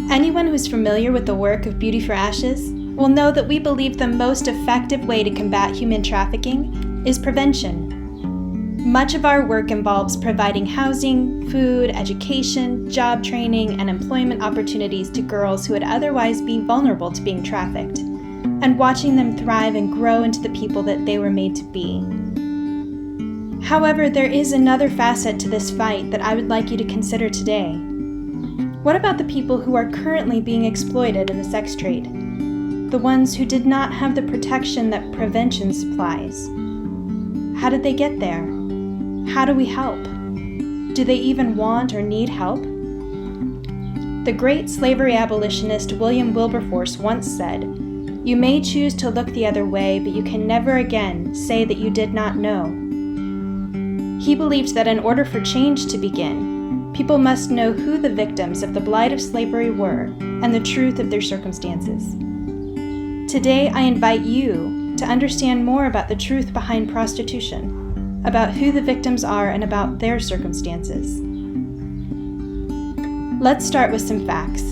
Anyone who's familiar with the work of Beauty for Ashes will know that we believe the most effective way to combat human trafficking is prevention. Much of our work involves providing housing, food, education, job training, and employment opportunities to girls who would otherwise be vulnerable to being trafficked, and watching them thrive and grow into the people that they were made to be. However, there is another facet to this fight that I would like you to consider today. What about the people who are currently being exploited in the sex trade? The ones who did not have the protection that prevention supplies. How did they get there? How do we help? Do they even want or need help? The great slavery abolitionist William Wilberforce once said, "You may choose to look the other way, but you can never again say that you did not know." He believed that in order for change to begin, people must know who the victims of the blight of slavery were and the truth of their circumstances. Today, I invite you to understand more about the truth behind prostitution, about who the victims are and about their circumstances. Let's start with some facts.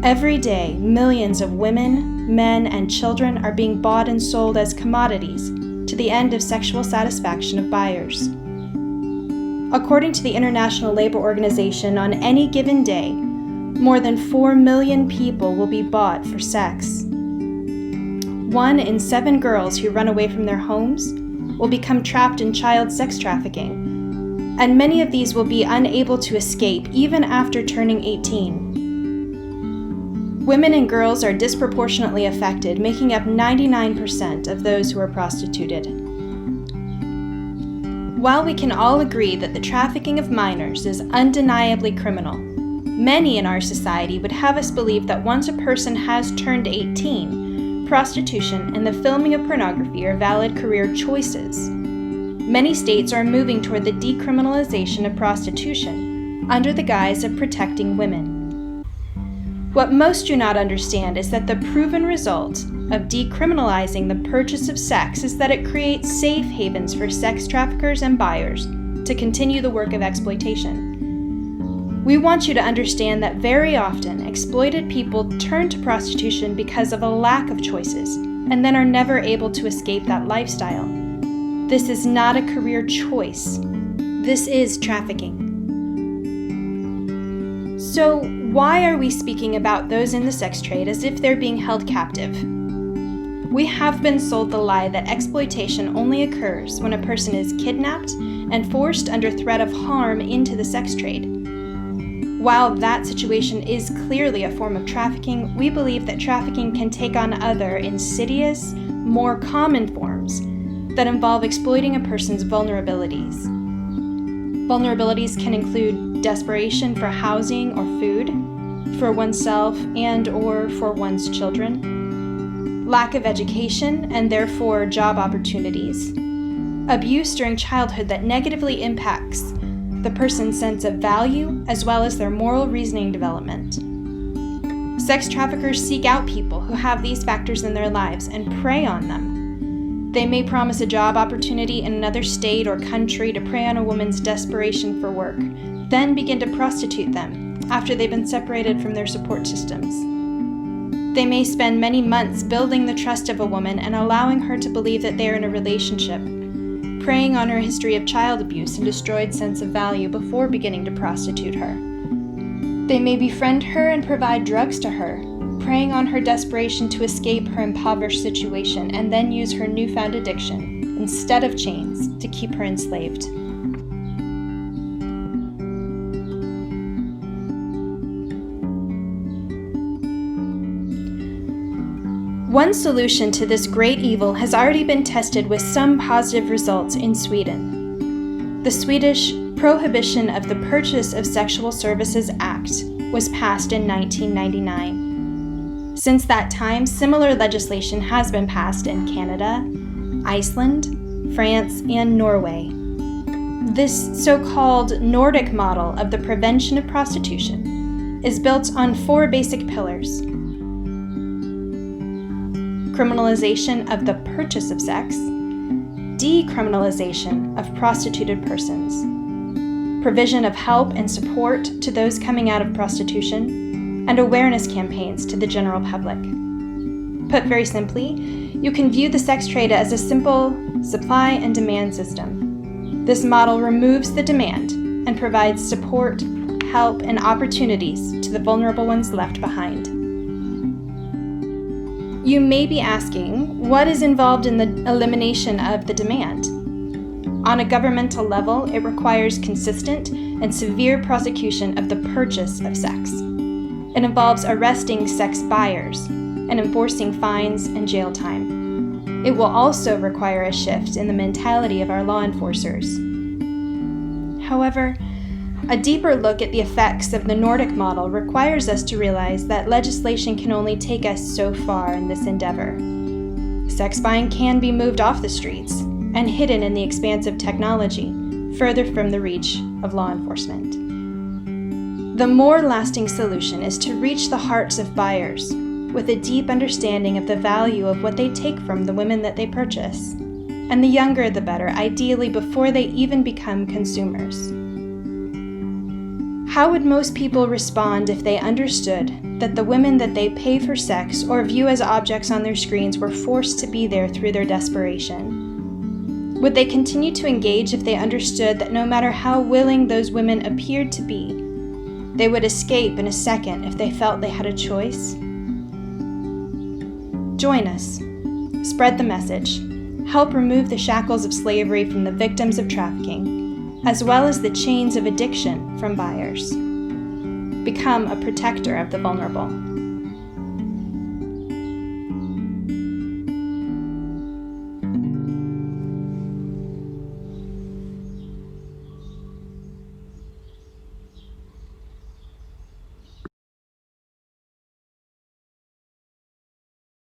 Every day, millions of women, men, and children are being bought and sold as commodities to the end of sexual satisfaction of buyers. According to the International Labor Organization, on any given day, more than 4 million people will be bought for sex. 1 in 7 girls who run away from their homes will become trapped in child sex trafficking, and many of these will be unable to escape even after turning 18. Women and girls are disproportionately affected, making up 99% of those who are prostituted. While we can all agree that the trafficking of minors is undeniably criminal, many in our society would have us believe that once a person has turned 18, prostitution and the filming of pornography are valid career choices. Many states are moving toward the decriminalization of prostitution under the guise of protecting women. What most do not understand is that the proven result of decriminalizing the purchase of sex is that it creates safe havens for sex traffickers and buyers to continue the work of exploitation. We want you to understand that very often exploited people turn to prostitution because of a lack of choices and then are never able to escape that lifestyle. This is not a career choice. This is trafficking. So, why are we speaking about those in the sex trade as if they're being held captive? We have been sold the lie that exploitation only occurs when a person is kidnapped and forced under threat of harm into the sex trade. While that situation is clearly a form of trafficking, we believe that trafficking can take on other insidious, more common forms that involve exploiting a person's vulnerabilities. Vulnerabilities can include desperation for housing or food, for oneself and or for one's children, lack of education and therefore job opportunities, abuse during childhood that negatively impacts the person's sense of value as well as their moral reasoning development. Sex traffickers seek out people who have these factors in their lives and prey on them. They may promise a job opportunity in another state or country to prey on a woman's desperation for work, then begin to prostitute them after they've been separated from their support systems. They may spend many months building the trust of a woman and allowing her to believe that they are in a relationship, preying on her history of child abuse and destroyed sense of value before beginning to prostitute her. They may befriend her and provide drugs to her, preying on her desperation to escape her impoverished situation and then use her newfound addiction instead of chains to keep her enslaved. One solution to this great evil has already been tested with some positive results in Sweden. The Swedish Prohibition of the Purchase of Sexual Services Act was passed in 1999. Since that time, similar legislation has been passed in Canada, Iceland, France, and Norway. This so-called Nordic model of the prevention of prostitution is built on 4 basic pillars: criminalization of the purchase of sex, decriminalization of prostituted persons, provision of help and support to those coming out of prostitution, and awareness campaigns to the general public. Put very simply, you can view the sex trade as a simple supply and demand system. This model removes the demand and provides support, help, and opportunities to the vulnerable ones left behind. You may be asking, what is involved in the elimination of the demand? On a governmental level, it requires consistent and severe prosecution of the purchase of sex. It involves arresting sex buyers and enforcing fines and jail time. It will also require a shift in the mentality of our law enforcers. However, a deeper look at the effects of the Nordic model requires us to realize that legislation can only take us so far in this endeavor. Sex buying can be moved off the streets and hidden in the expanse of technology, further from the reach of law enforcement. The more lasting solution is to reach the hearts of buyers with a deep understanding of the value of what they take from the women that they purchase, and the younger the better, ideally before they even become consumers. How would most people respond if they understood that the women that they pay for sex or view as objects on their screens were forced to be there through their desperation? Would they continue to engage if they understood that no matter how willing those women appeared to be, they would escape in a second if they felt they had a choice? Join us. Spread the message. Help remove the shackles of slavery from the victims of trafficking, as well as the chains of addiction from buyers. Become a protector of the vulnerable.